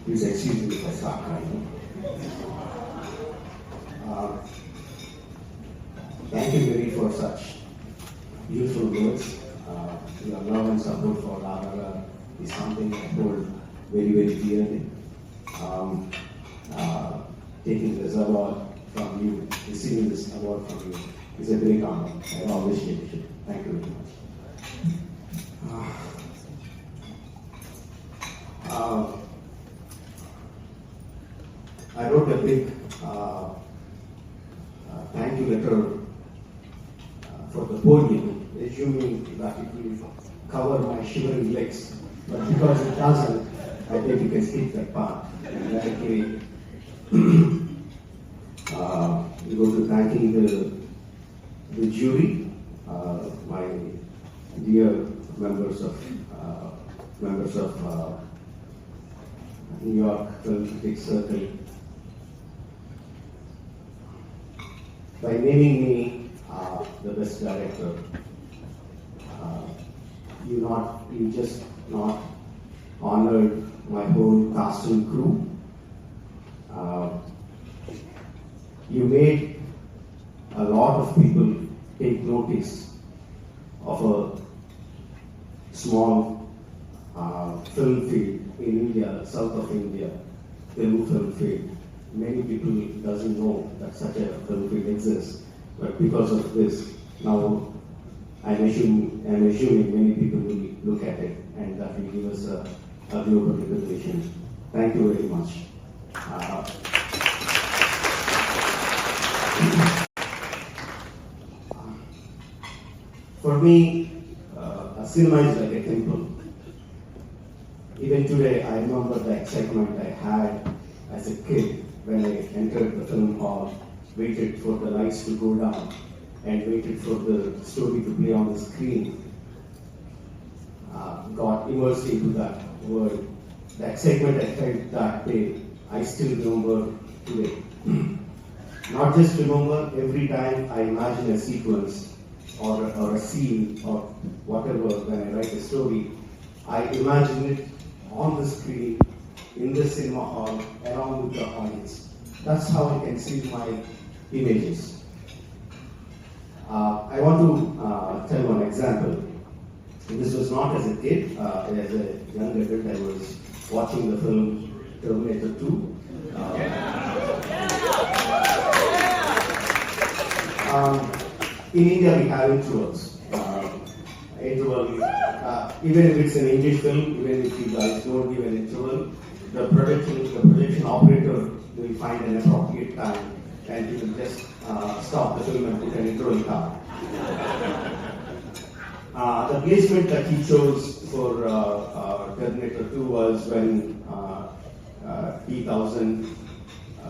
Please excuse me if I start crying. Thank you, Mary, for such beautiful words. Your love and support for RRR is something I hold very, very dearly. Taking this award from you, receiving this award from you, is a great honor. I always cherish it. Thank you very much. I wrote a big thank you letter for the podium, assuming that it will cover my shivering legs. But because it doesn't, I think you can skip that part. And directly we go to thanking the jury, my dear members of New York Film Critics Circle. By naming me the best director, you just not honored my whole cast and crew. You made a lot of people take notice of a small film field in India, south of India, Telugu film field. Many people doesn't know that such a film field exists, but because of this, now I'm assuming many people will look at it, and that will give us a global recognition. Thank you very much. For me, a cinema is like a temple. Even today, I remember the excitement I had as a kid when I entered the film hall, waited for the lights to go down, and waited for the story to play on the screen. Got immersed into that world. The excitement I felt that day, I still remember today. Not just remember, every time I imagine a sequence or a scene or whatever when I write a story, I imagine it on the screen, in the cinema hall, along with the audience. That's how I can see my images. I want to tell one example. This was not as a kid. As a young adult, I was watching the film Terminator 2. In India, we have intervals. Even if it's an English film, even if you guys don't give an interval, the projection operator will find an appropriate time and he will just stop the film and put an interval card. The placement that he chose for Terminator 2 was when T-1000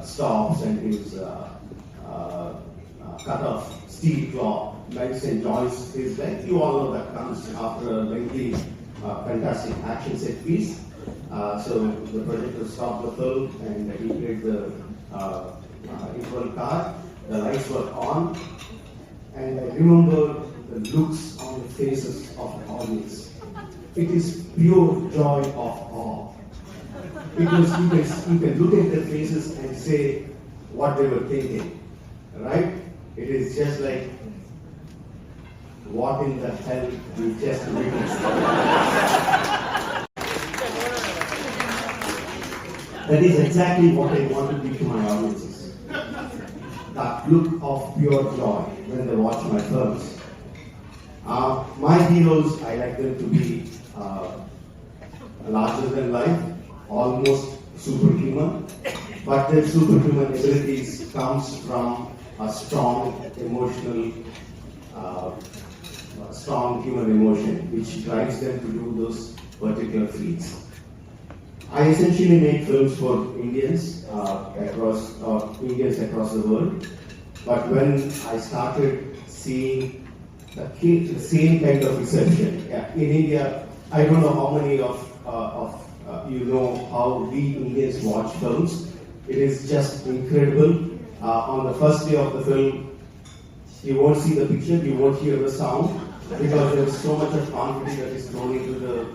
stops and his cut off steel claw knives and joints his leg. You all know that comes after a lengthy, fantastic action set piece. So the projector stopped the film and he played the interval card. The lights were on, and I remember the looks on the faces of the audience. It is pure joy of awe. Because you can look at their faces and say what they were thinking, right? It is just like, what in the hell we just witnessed? That is exactly what I want to give to my audiences. That look of pure joy when they watch my films. My heroes, I like them to be larger than life, almost superhuman, but their superhuman abilities comes from a strong emotional, strong human emotion, which drives them to do those particular feats. I essentially make films for Indians across the world, but when I started seeing the same kind of reception in India, I don't know how many of you know how we Indians watch films. It is just incredible. On the first day of the film, you won't see the picture, you won't hear the sound, because there is so much of confetti that is thrown into the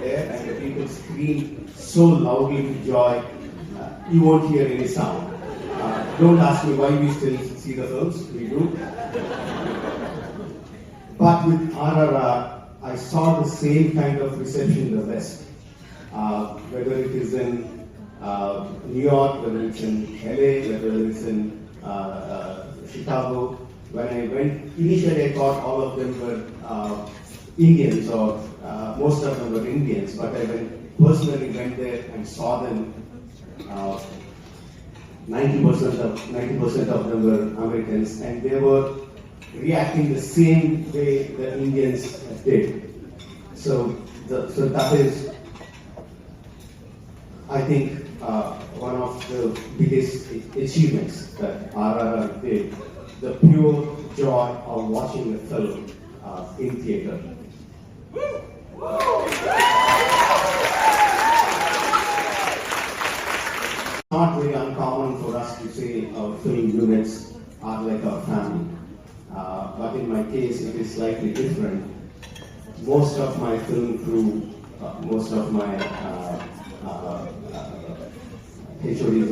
air, and the people scream so loudly with joy, you won't hear any sound. Don't ask me why we still see the films, we do. But with RRR, I saw the same kind of reception in the West. Whether it is in New York, whether it's in LA, whether it's in Chicago. When I went, initially I thought all of them were Indians, or most of them were Indians, but I personally went there and saw them. 90% of them were Americans, and they were reacting the same way the Indians did. So that is, I think, one of the biggest achievements that RRR did, the pure joy of watching a film in theater. Not very uncommon for us to say our film units are like our family. But in my case, it is slightly different. Most of my film crew, most of my HODs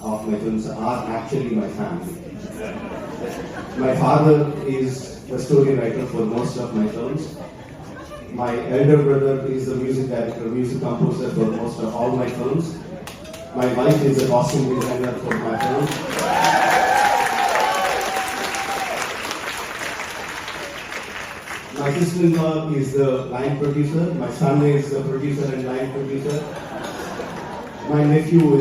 of my films are actually my family. My father is the story writer for most of my films. My elder brother is the music director, music composer for most of all my films. My wife is a costume designer for my films. My sister-in-law is the line producer. My son is the producer and line producer. My nephew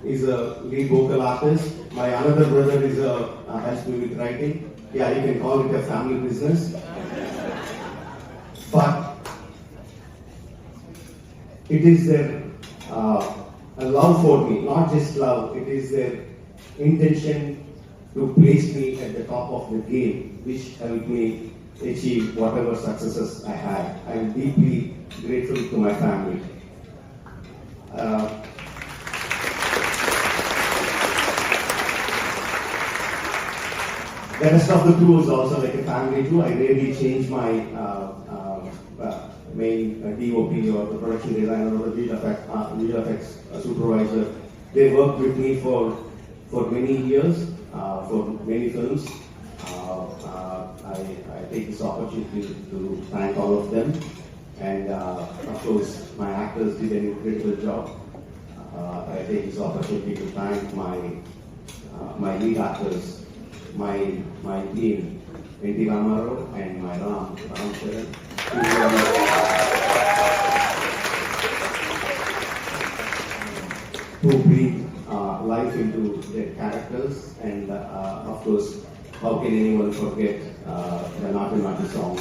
is a lead vocal artist. My another brother is helps me with writing. Yeah, you can call it a family business. But it is their a love for me, not just love. It is their intention to place me at the top of the game, which helped me achieve whatever successes I had. I am deeply grateful to my family. The rest of the crew is also like a family too. I rarely change my main DOP or the production designer or the visual effects supervisor. They worked with me for many years, for many films. I take this opportunity to thank all of them, and of course my actors did an incredible job. I take this opportunity to thank my lead actors, my team, N.T. Ramarao and my Ram Sharan, who breathe life into their characters, and of course, how can anyone forget the Natu Natu song?